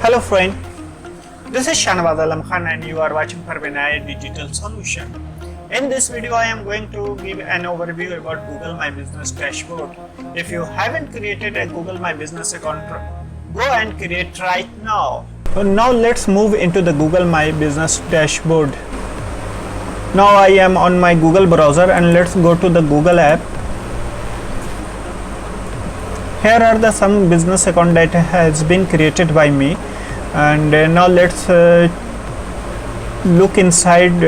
Hello friend, this is Shanawaz Alam Khan and you are watching Parvenaya Digital Solution. In this video I am going to give an overview about Google My Business dashboard. If you haven't created a Google My Business account, go and create right now. So now let's move into the Google My Business dashboard. Now I am on my Google browser and let's go to the Google app. Here are the some business account that has been created by me, and now let's look inside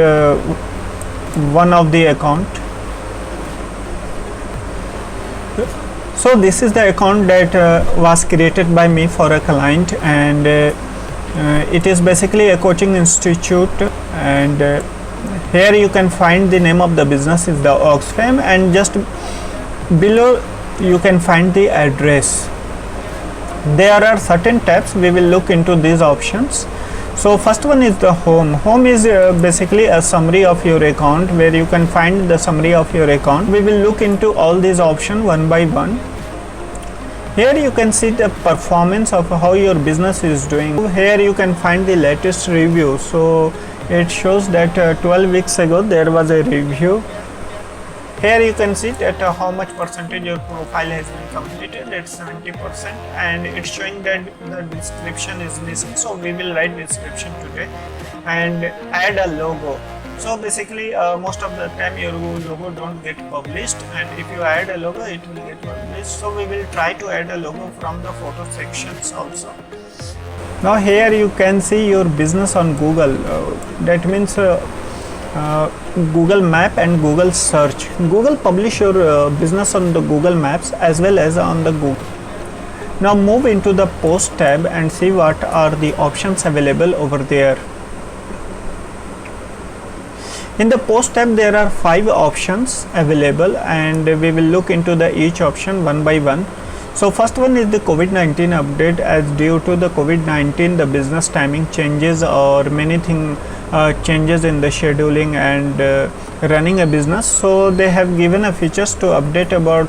one of the account. So this is the account that was created by me for a client, and it is basically a coaching institute, and here you can find the name of the business is the Oxfam, and just below you can find the address. There are certain tabs, we will look into these options. So first one is the home. Home is basically a summary of your account, where you can find the summary of your account. We will look into all these options one by one. Here you can see the performance of how your business is doing. Here you can find the latest review. So it shows that 12 weeks ago there was a review. Here you can see that how much percentage your profile has been completed. It's 70%, and it's showing that the description is missing, so we will write description today and add a logo. So basically most of the time your logo don't get published, and if you add a logo it will get published. So we will try to add a logo from the photo sections also. Now here you can see your business on Google. That means Google Map and Google Search. Google publish your business on the Google Maps as well as on the Google. Now move into the Post tab and see what are the options available over there. In the Post tab there are 5 options available, and we will look into the each option one by one. So first one is the COVID-19 update. As due to the COVID-19 the business timing changes or many things changes in the scheduling and running a business, so they have given a features to update about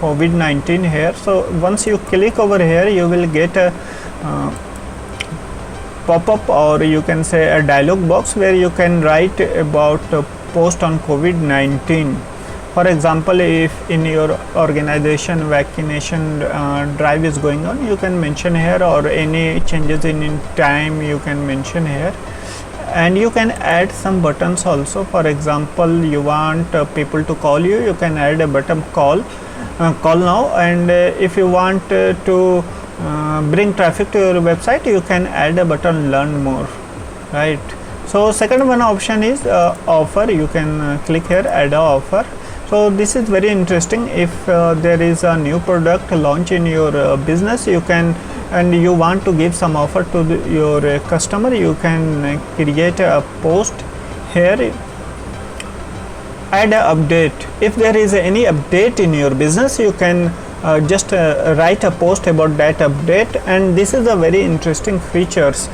COVID-19 here. So once you click over here you will get a pop-up, or you can say a dialog box, where you can write about post on COVID-19. For example, if in your organization vaccination drive is going on, you can mention here, or any changes in time you can mention here. And you can add some buttons also. For example, you want people to call you, you can add a button call now, and if you want to bring traffic to your website, you can add a button learn more, right? So second one option is offer. You can click here add a offer. So this is very interesting. If there is a new product launch in your business, you can, and you want to give some offer to your customer, you can create a post here, add a update. If there is any update in your business, you can just write a post about that update. And this is a very interesting features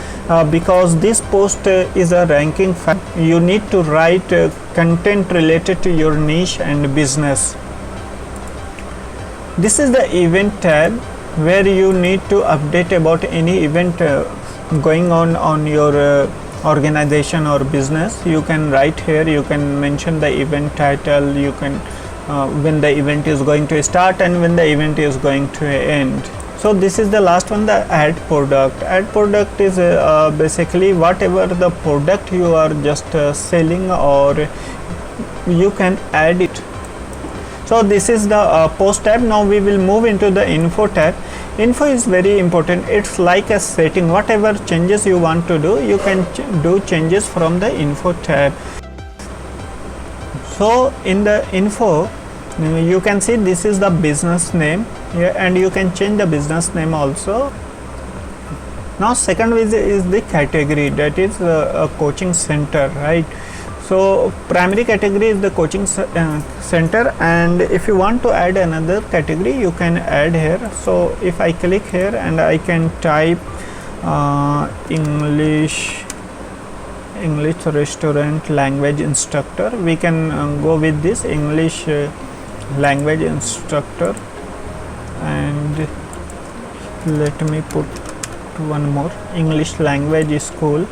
because this post is a ranking fact. You need to write content related to your niche and business. This is the event tab, where you need to update about any event going on your organization or business. You can write here, you can mention the event title, you can when the event is going to start and when the event is going to end. So this is the last one, the add product. Add product is basically whatever the product you are just selling, or you can add it. So this is the post tab. Now we will move into the info tab. Info is very important. It's like a setting. Whatever changes you want to do, you can do changes from the info tab. So in the info you can see this is the business name here, and you can change the business name also. Now second is the category, that is a coaching center, right? So primary category is the coaching center, and if you want to add another category you can add here. So if I click here and I can type English restaurant language instructor, we can go with this English language instructor, and let me put one more English language school.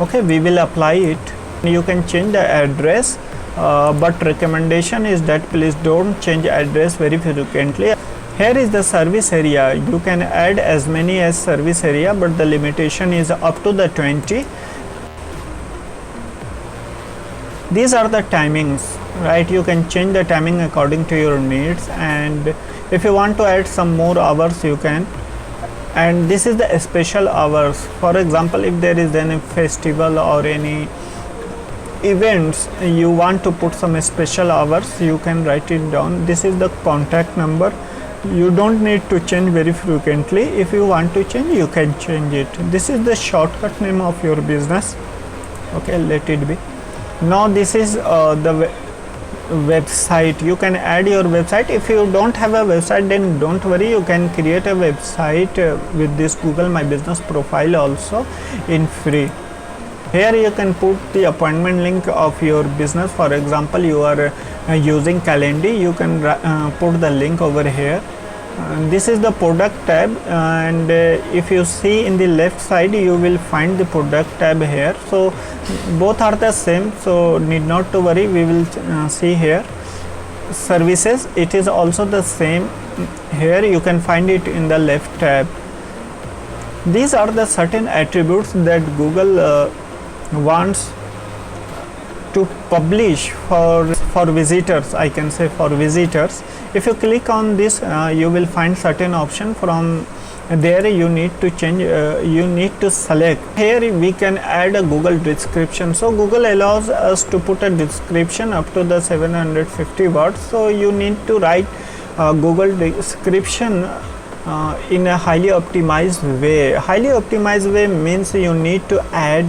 Okay, we will apply it. You can change the address, but recommendation is that please don't change address very frequently. Here is the service area. You can add as many as service area, but the limitation is up to the 20. These are the timings, right? You can change the timing according to your needs, and if you want to add some more hours, you can. And this is the special hours. For example, if there is any festival or any events you want to put some special hours, you can write it down. This is the contact number. You don't need to change very frequently. If you want to change, you can change it. This is the shortcut name of your business. Okay, let it be. Now this is the website. You can add your website. If you don't have a website, then don't worry, you can create a website with this Google My Business profile also in free. Here you can put the appointment link of your business. For example, you are using Calendly, you can put the link over here. This is the product tab, and if you see in the left side, you will find the product tab here. So both are the same, so need not to worry. We will see here. Services, it is also the same. Here you can find it in the left tab. These are the certain attributes that Google wants to publish for visitors. I can say for visitors. If you click on this, you will find certain option. From there you need to change, you need to select. Here we can add a Google description. So Google allows us to put a description up to the 750 words. So you need to write Google description in a highly optimized way. Highly optimized way means you need to add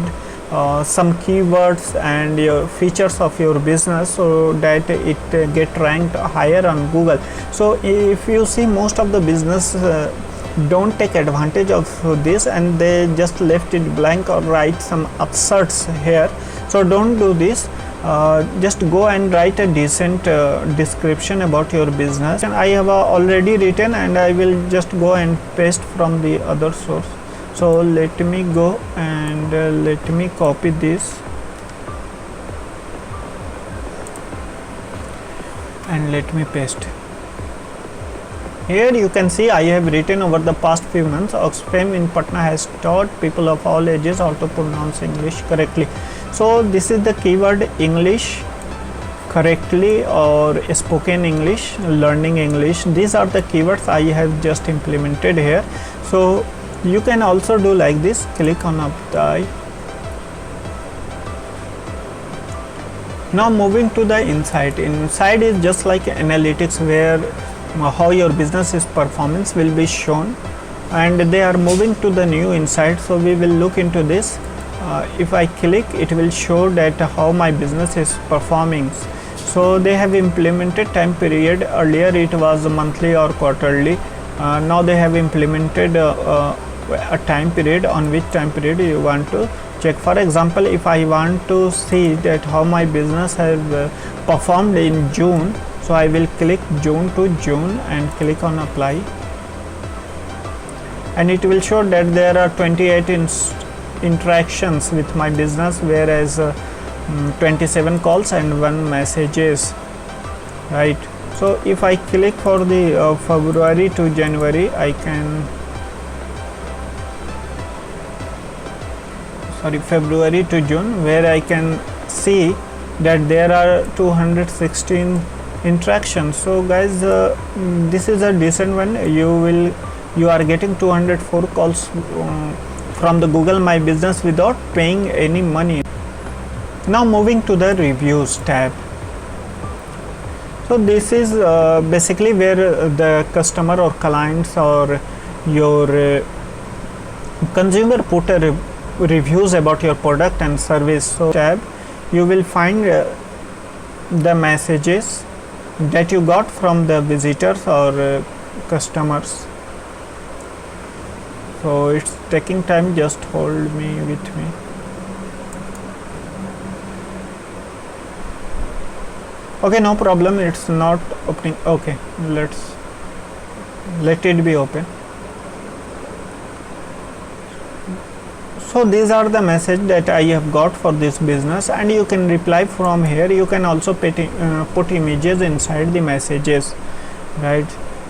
some keywords and your features of your business so that it get ranked higher on Google. So if you see, most of the business don't take advantage of this, and they just left it blank or write some absurds here. So don't do this. Just go and write a decent description about your business. And I have already written, and I will just go and paste from the other source. So let me go and let me copy this and let me paste. Here you can see I have written, over the past few months, Oxfam in Patna has taught people of all ages how to pronounce English correctly. So this is the keyword English correctly or spoken English, learning English. These are the keywords I have just implemented here. So you can also do like this. Click on apply. Now moving to the insight. Inside is just like analytics, where how your business is performance will be shown, and they are moving to the new insight. So we will look into this. If I click, it will show that how my business is performing. So they have implemented time period. Earlier it was monthly or quarterly. Now they have implemented a time period, on which time period you want to check. For example, if I want to see that how my business has performed in June, so I will click June to June and click on apply, and it will show that there are 28 interactions with my business, whereas 27 calls and 1 messages, right? So if I click for the February to January, I can February to June, where I can see that there are 216 interactions. So guys, this is a decent one. You are getting 204 calls from the Google My Business without paying any money. Now moving to the reviews tab. So this is basically where the customer or clients or your consumer put a reviews about your product and service. So tab, you will find the messages that you got from the visitors or customers. so it's taking time. Just hold me with me. Okay, no problem, it's not opening. Okay, let it be open. So these are the message that I have got for this business, and you can reply from here. You can also put images inside the messages, right?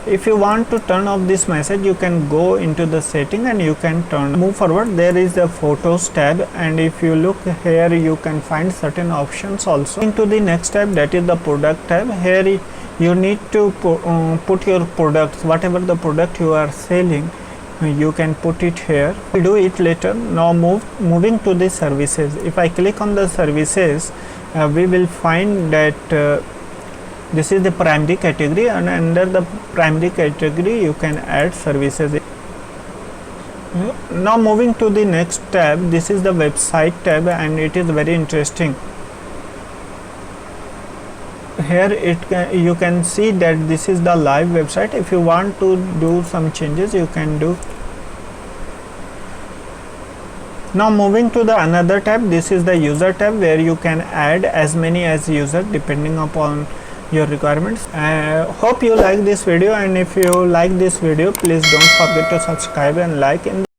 If you want to turn off this message, you can go into the setting and you can move forward. There is the photos tab, and if you look here, you can find certain options also. Into the next tab, that is the product tab. Here you need to put your products, whatever the product you are selling, you can put it here. We'll do it later. Now moving to the services. If I click on the services, we will find that this is the primary category, and under the primary category you can add services. Now moving to the next tab, this is the website tab, and it is very interesting. Here you can see that this is the live website. If you want to do some changes, you can do. Now moving to the another tab, this is the user tab, where you can add as many as user depending upon your requirements. Hope you like this video, and if you like this video, please don't forget to subscribe and like.